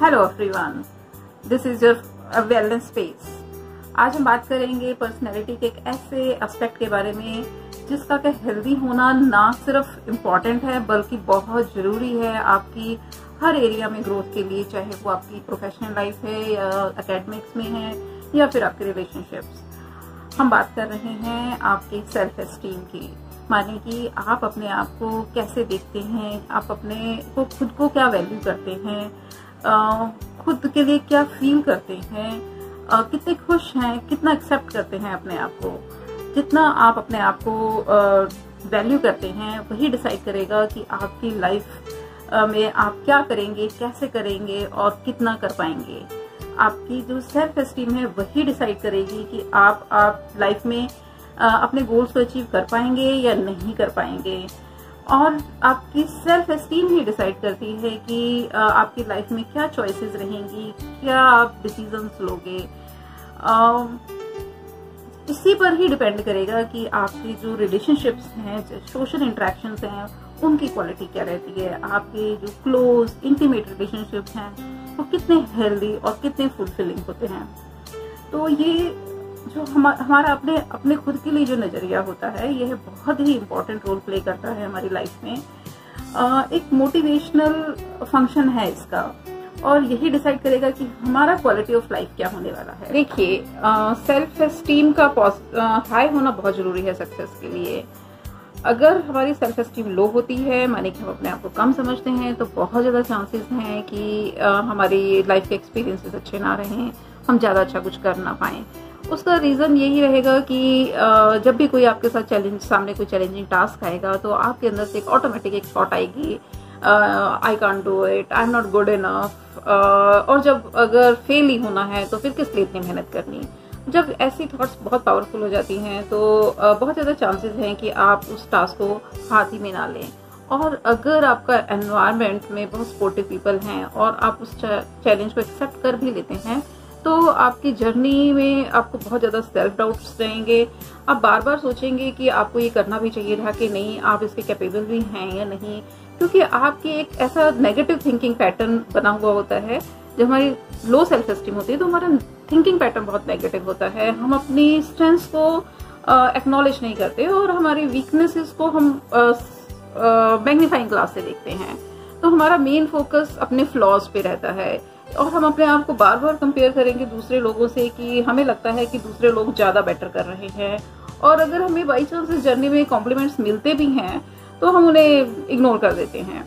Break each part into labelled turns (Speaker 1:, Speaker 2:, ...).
Speaker 1: Hello everyone, this is your wellness space. आज हम बात करेंगे पर्सनैलिटी के एक ऐसे एस्पेक्ट के बारे में जिसका कि हेल्दी होना ना सिर्फ इम्पॉर्टेंट है बल्कि बहुत ज़रूरी है आपकी हर एरिया में ग्रोथ के लिए, चाहे वो आपकी प्रोफेशनल लाइफ है या एकेडमिक्स में है या फिर आपके रिलेशनशिप्स। हम बात कर रहे हैं आपके सेल्फ एस्टीम की, माने कि आप अपने आप को कैसे देखते हैं, आप अपने को खुद को क्या वैल्यू करते हैं, खुद के लिए क्या फील करते हैं, कितने खुश हैं, कितना एक्सेप्ट करते हैं अपने आप को। जितना आप अपने आप को वैल्यू करते हैं वही डिसाइड करेगा कि आपकी लाइफ में आप क्या करेंगे, कैसे करेंगे और कितना कर पाएंगे। आपकी जो सेल्फ एस्टीम है वही डिसाइड करेगी कि आप लाइफ में अपने गोल्स को अचीव कर पाएंगे या नहीं कर पाएंगे। और आपकी सेल्फ एस्टीम ही डिसाइड करती है कि आपकी लाइफ में क्या चॉइसेस रहेंगी, क्या आप डिसीजंस लोगे। इसी पर ही डिपेंड करेगा कि आपकी जो रिलेशनशिप्स हैं, सोशल इंटरेक्शंस हैं, उनकी क्वालिटी क्या रहती है। आपके जो क्लोज इंटीमेट रिलेशनशिप्स हैं वो कितने हेल्दी और कितने फुलफिलिंग होते हैं। तो ये जो हमारा अपने खुद के लिए जो नजरिया होता है यह बहुत ही इम्पोर्टेंट रोल प्ले करता है हमारी लाइफ में। एक मोटिवेशनल फंक्शन है इसका और यही डिसाइड करेगा कि हमारा क्वालिटी ऑफ लाइफ क्या होने वाला है। देखिए, सेल्फ एस्टीम का हाई होना बहुत जरूरी है सक्सेस के लिए। अगर हमारी सेल्फ एस्टीम लो होती है, माने कि हम अपने आप को कम समझते हैं, तो बहुत ज्यादा चांसेस हैं कि हमारी लाइफ के एक्सपीरियंसेस अच्छे ना रहें, हम ज्यादा अच्छा कुछ कर ना पाएं। उसका रीजन यही रहेगा कि जब भी कोई आपके साथ सामने कोई चैलेंजिंग टास्क आएगा तो आपके अंदर से एक ऑटोमेटिक एक थॉट आएगी, I can't do it, I am not good enough. और जब अगर फेल ही होना है तो फिर किस लिए इतनी मेहनत करनी। जब ऐसी थॉट्स बहुत पावरफुल हो जाती हैं तो बहुत ज्यादा चांसेस हैं कि आप उस टास्क को हाथ ही में ना लें। और अगर आपका एनवायरनमेंट में बहुत सपोर्टिव पीपल हैं और आप उस चैलेंज को एक्सेप्ट कर भी लेते हैं तो आपकी जर्नी में आपको बहुत ज्यादा सेल्फ डाउट्स रहेंगे। आप बार बार सोचेंगे कि आपको ये करना भी चाहिए था कि नहीं, आप इसके कैपेबल भी हैं या नहीं, क्योंकि आपकी एक ऐसा नेगेटिव थिंकिंग पैटर्न बना हुआ होता है। जब हमारी लो सेल्फ एस्टीम होती है तो हमारा थिंकिंग पैटर्न बहुत नेगेटिव होता है। हम अपनी स्ट्रेंथ्स को एक्नॉलेज नहीं करते और हमारी वीकनेसेस को हम मैग्नीफाइंग ग्लास से देखते हैं। तो हमारा मेन फोकस अपने फ्लॉज पे रहता है और हम अपने आप को बार बार कंपेयर करेंगे दूसरे लोगों से कि हमें लगता है कि दूसरे लोग ज्यादा बेटर कर रहे हैं। और अगर हमें बाई चांस इस जर्नी में कॉम्प्लीमेंट्स मिलते भी हैं तो हम उन्हें इग्नोर कर देते हैं।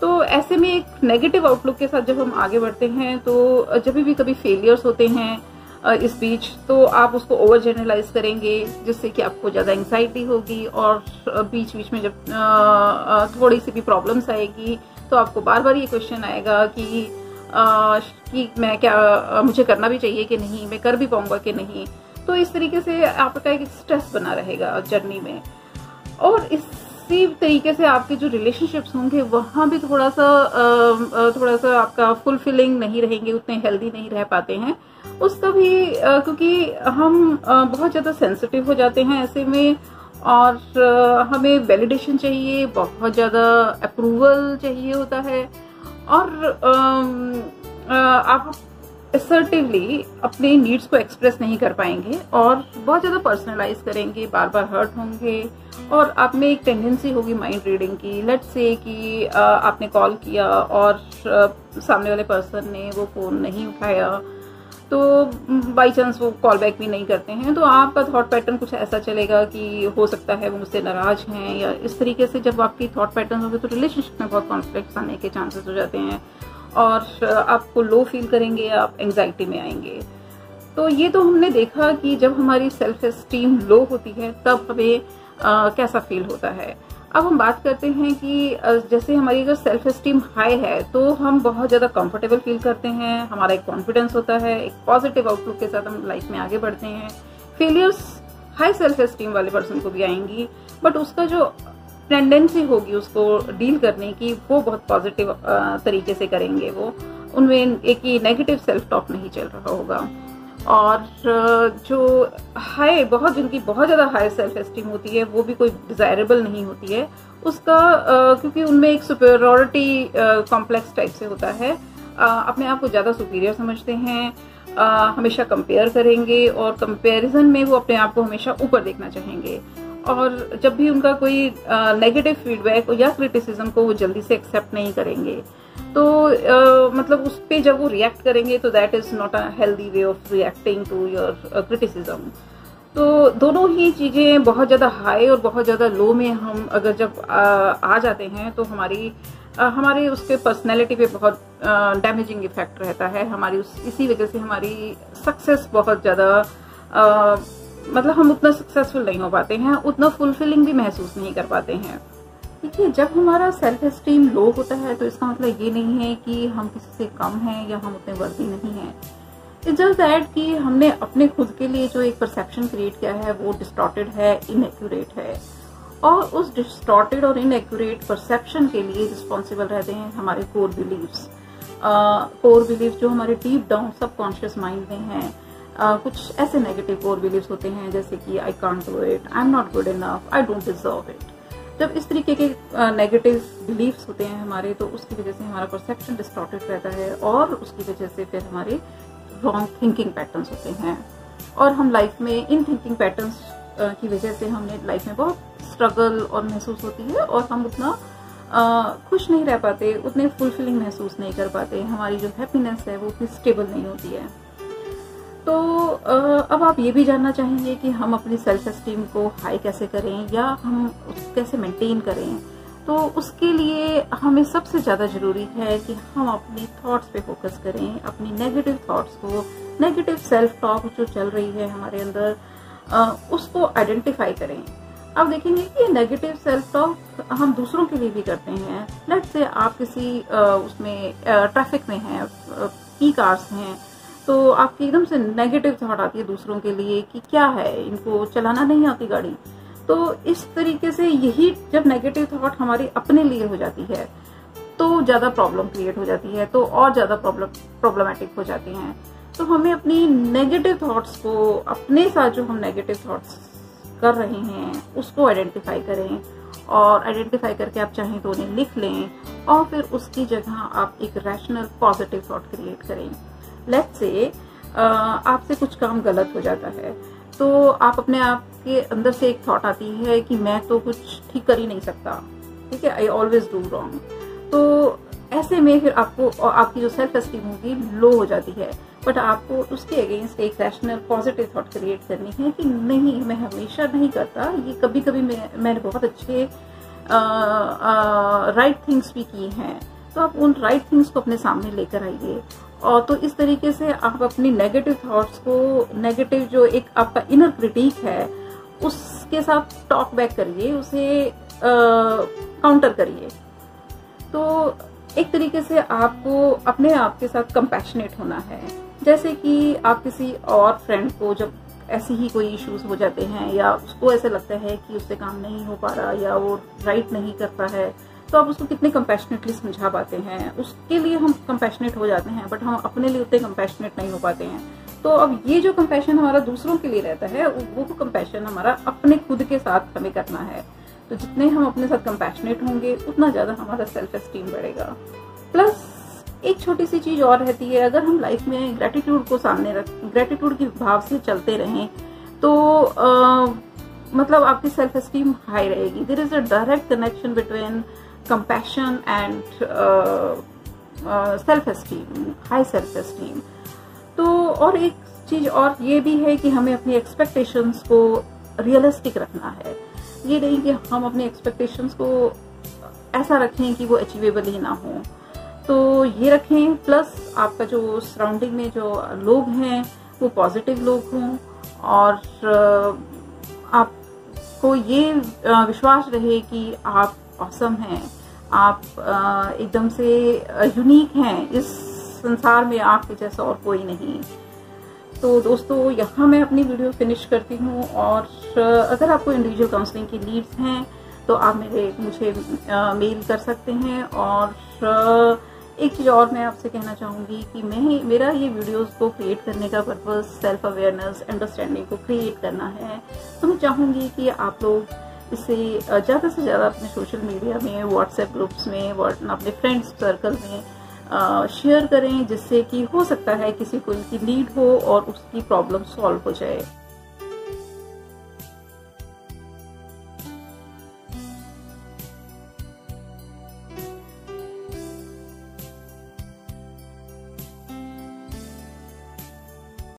Speaker 1: तो ऐसे में एक नेगेटिव आउटलुक के साथ जब हम आगे बढ़ते हैं तो जब भी कभी फेलियर्स होते हैं इस बीच, तो आप उसको ओवर जनरलाइज करेंगे जिससे कि आपको ज्यादा एंग्जाइटी होगी और बीच बीच में जब थोड़ी सी भी प्रॉब्लम्स आएगी तो आपको बार बार ये क्वेश्चन आएगा कि मैं क्या, मुझे करना भी चाहिए कि नहीं, मैं कर भी पाऊंगा कि नहीं। तो इस तरीके से आपका एक स्ट्रेस बना रहेगा जर्नी में। और इसी तरीके से आपके जो रिलेशनशिप्स होंगे वहां भी थोड़ा सा आपका फुलफिलिंग नहीं रहेंगे, उतने हेल्दी नहीं रह पाते हैं। उसका भी क्योंकि हम बहुत ज्यादा सेंसिटिव हो जाते हैं ऐसे में और हमें वैलिडेशन चाहिए, बहुत ज्यादा अप्रूवल चाहिए होता है और आप असर्टिवली अपने नीड्स को एक्सप्रेस नहीं कर पाएंगे और बहुत ज्यादा पर्सनलाइज करेंगे, बार बार हर्ट होंगे और आप में एक टेंडेंसी होगी माइंड रीडिंग की। लेट्स से कि आपने कॉल किया और सामने वाले पर्सन ने वो फोन नहीं उठाया, तो बाई चांस वो कॉल बैक भी नहीं करते हैं, तो आपका थॉट पैटर्न कुछ ऐसा चलेगा कि हो सकता है वो मुझसे नाराज हैं या इस तरीके से। जब आपकी थॉट पैटर्न होंगे तो रिलेशनशिप में बहुत कॉन्फ्लिक्ट्स आने के चांसेस हो जाते हैं और आपको लो फील करेंगे, आप एंग्जाइटी में आएंगे। तो ये तो हमने देखा कि जब हमारी सेल्फ एस्टीम लो होती है तब हमें कैसा फील होता है। अब हम बात करते हैं कि जैसे हमारी अगर सेल्फ एस्टीम हाई है तो हम बहुत ज्यादा कंफर्टेबल फील करते हैं, हमारा एक कॉन्फिडेंस होता है, एक पॉजिटिव आउटलुक के साथ हम लाइफ में आगे बढ़ते हैं। फेलियर्स हाई सेल्फ एस्टीम वाले पर्सन को भी आएंगी बट उसका जो टेंडेंसी होगी उसको डील करने की वो बहुत पॉजिटिव तरीके से करेंगे। वो उनमें एक ही नेगेटिव सेल्फ टॉक नहीं चल रहा होगा। और जो जिनकी बहुत ज्यादा हाई सेल्फ एस्टीम होती है वो भी कोई डिजायरेबल नहीं होती है उसका, क्योंकि उनमें एक सुपेरियरिटी कॉम्प्लेक्स टाइप से होता है। अपने आप को ज़्यादा सुपीरियर समझते हैं, हमेशा कंपेयर करेंगे और कंपैरिजन में वो अपने आप को हमेशा ऊपर देखना चाहेंगे। और जब भी उनका कोई नेगेटिव फीडबैक या क्रिटिसिज्म को वो जल्दी से एक्सेप्ट नहीं करेंगे। तो मतलब उस पर जब वो रिएक्ट करेंगे तो that is not a healthy way of reacting to your criticism. तो दोनों ही चीज़ें बहुत ज़्यादा हाई और बहुत ज़्यादा लो में हम अगर जब आ जाते हैं तो हमारे उसके पर्सनैलिटी पे बहुत डैमेजिंग इफेक्ट रहता है। हमारी इसी वजह से हमारी सक्सेस बहुत ज़्यादा मतलब हम उतना सक्सेसफुल नहीं हो पाते हैं, उतना फुलफिलिंग भी महसूस नहीं कर पाते हैं। देखिए, जब हमारा सेल्फ एस्टीम लो होता है तो इसका मतलब ये नहीं है कि हम किसी से कम हैं या हम उतने वर्दी नहीं हैं। इट्स जस्ट दैट कि हमने अपने खुद के लिए जो एक परसेप्शन क्रिएट किया है वो डिस्टॉर्टेड है, इनएक्यूरेट है। और उस डिस्टॉर्टेड और इनएक्यूरेट परसेप्शन के लिए रिस्पॉन्सिबल रहते हैं हमारे कोर बिलीव्स। कोर बिलीव्स जो हमारे डीप डाउन सबकॉन्शियस माइंड में हैं। कुछ ऐसे नेगेटिव कोर बिलीव्स होते हैं जैसे कि I can't do it, I am not good enough, I don't deserve it. जब इस तरीके के नेगेटिव बिलीव्स होते हैं हमारे, तो उसकी वजह से हमारा परसेप्शन डिस्टॉर्टेड रहता है और उसकी वजह से फिर हमारे रॉन्ग थिंकिंग पैटर्न्स होते हैं। और हम लाइफ में इन थिंकिंग पैटर्न्स की वजह से हमने लाइफ में बहुत स्ट्रगल और महसूस होती है और हम उतना खुश नहीं रह पाते, उतने फुलफिलिंग महसूस नहीं कर पाते। हमारी जो हैप्पीनेस है वो उतनी स्टेबल नहीं होती है। तो अब आप ये भी जानना चाहेंगे कि हम अपनी सेल्फ एस्टीम को हाई कैसे करें या हम उसको कैसे मेंटेन करें। तो उसके लिए हमें सबसे ज़्यादा ज़रूरी है कि हम अपनी थॉट्स पे फोकस करें, अपनी नेगेटिव थॉट्स को, नेगेटिव सेल्फ टॉक जो चल रही है हमारे अंदर, उसको आइडेंटिफाई करें। आप देखेंगे कि नेगेटिव सेल्फ टॉक हम दूसरों के लिए भी करते हैं। लेट्स से आप किसी उसमें ट्रैफिक में हैं, पीक आवर्स हैं, तो आपकी एकदम से नेगेटिव थॉट आती है दूसरों के लिए कि क्या है, इनको चलाना नहीं आती गाड़ी। तो इस तरीके से यही जब नेगेटिव थॉट हमारी अपने लिए हो जाती है तो ज़्यादा प्रॉब्लम क्रिएट हो जाती है, तो और ज़्यादा प्रॉब्लमेटिक हो जाती हैं। तो हमें अपनी नेगेटिव थॉट्स को, अपने साथ जो हम नेगेटिव थॉट्स कर रहे हैं उसको आइडेंटिफाई करें और आइडेंटिफाई करके आप चाहें तो उन्हें लिख लें और फिर उसकी जगह आप एक रैशनल पॉजिटिव थॉट क्रिएट करें। लेट्स से आपसे कुछ काम गलत हो जाता है तो आप अपने आप के अंदर से एक थॉट आती है कि मैं तो कुछ ठीक कर ही नहीं सकता, ठीक है, आई ऑलवेज डू रॉन्ग। तो ऐसे में फिर आपको आपकी जो सेल्फ एस्टीम होगी लो हो जाती है। बट आपको उसके अगेंस्ट एक रैशनल पॉजिटिव थॉट क्रिएट करनी है कि नहीं, मैं हमेशा नहीं करता, ये कभी कभी मैंने बहुत अच्छे राइट थिंग्स भी की हैं। तो आप उन राइट थिंग्स को अपने सामने लेकर आइए। और तो इस तरीके से आप अपनी नेगेटिव थॉट्स को, नेगेटिव जो एक आपका इनर क्रिटिक है उसके साथ टॉक बैक करिए, उसे काउंटर करिए। तो एक तरीके से आपको अपने आप के साथ कंपैशनेट होना है। जैसे कि आप किसी और फ्रेंड को जब ऐसे ही कोई इश्यूज हो जाते हैं या उसको ऐसे लगता है कि उससे काम नहीं हो पा रहा या वो राइट नहीं करता है, तो आप उसको कितने कंपैशनेटली समझा पाते हैं। उसके लिए हम कंपैशनेट हो जाते हैं बट हम अपने लिए उतने कंपैशनेट नहीं हो पाते हैं। तो अब ये जो कंपैशन हमारा दूसरों के लिए रहता है वो कंपैशन हमारा अपने खुद के साथ हमें करना है। तो जितने हम अपने साथ कंपैशनेट होंगे उतना ज्यादा हमारा सेल्फ एस्टीम बढ़ेगा। प्लस एक छोटी सी चीज और रहती है, अगर हम लाइफ में ग्रेटिट्यूड को सामने रख, ग्रेटिट्यूड के भाव से चलते रहें तो मतलब आपकी सेल्फ एस्टीम हाई रहेगी। There is a direct connection between compassion and self esteem, high self esteem. तो और एक चीज और ये भी है कि हमें अपनी एक्सपेक्टेशंस को रियलिस्टिक रखना है। ये नहीं कि हम अपनी एक्सपेक्टेशंस को ऐसा रखें कि वो अचीवेबल ही ना हो, तो ये रखें। प्लस आपका जो सराउंडिंग में जो लोग हैं वो पॉजिटिव लोग हों और आपको ये विश्वास रहे कि आप ऑसम हैं, आप एकदम से यूनिक हैं, इस संसार में आपके जैसा और कोई नहीं। तो दोस्तों, यहाँ मैं अपनी वीडियो फिनिश करती हूँ और अगर आपको इंडिविजुअल काउंसलिंग की नीड्स हैं तो आप मुझे मेल कर सकते हैं। और एक चीज़ और मैं आपसे कहना चाहूँगी कि मेरा ये वीडियोस को क्रिएट करने का पर्पस सेल्फ अवेयरनेस, अंडरस्टैंडिंग को क्रिएट करना है। तो मैं चाहूँगी कि आप लोग इसे ज़्यादा से ज़्यादा अपने सोशल मीडिया में, व्हाट्सएप ग्रुप्स में, अपने फ्रेंड्स सर्कल में शेयर करें, जिससे कि हो सकता है किसी को इनकी नीड हो और उसकी प्रॉब्लम सॉल्व हो जाए।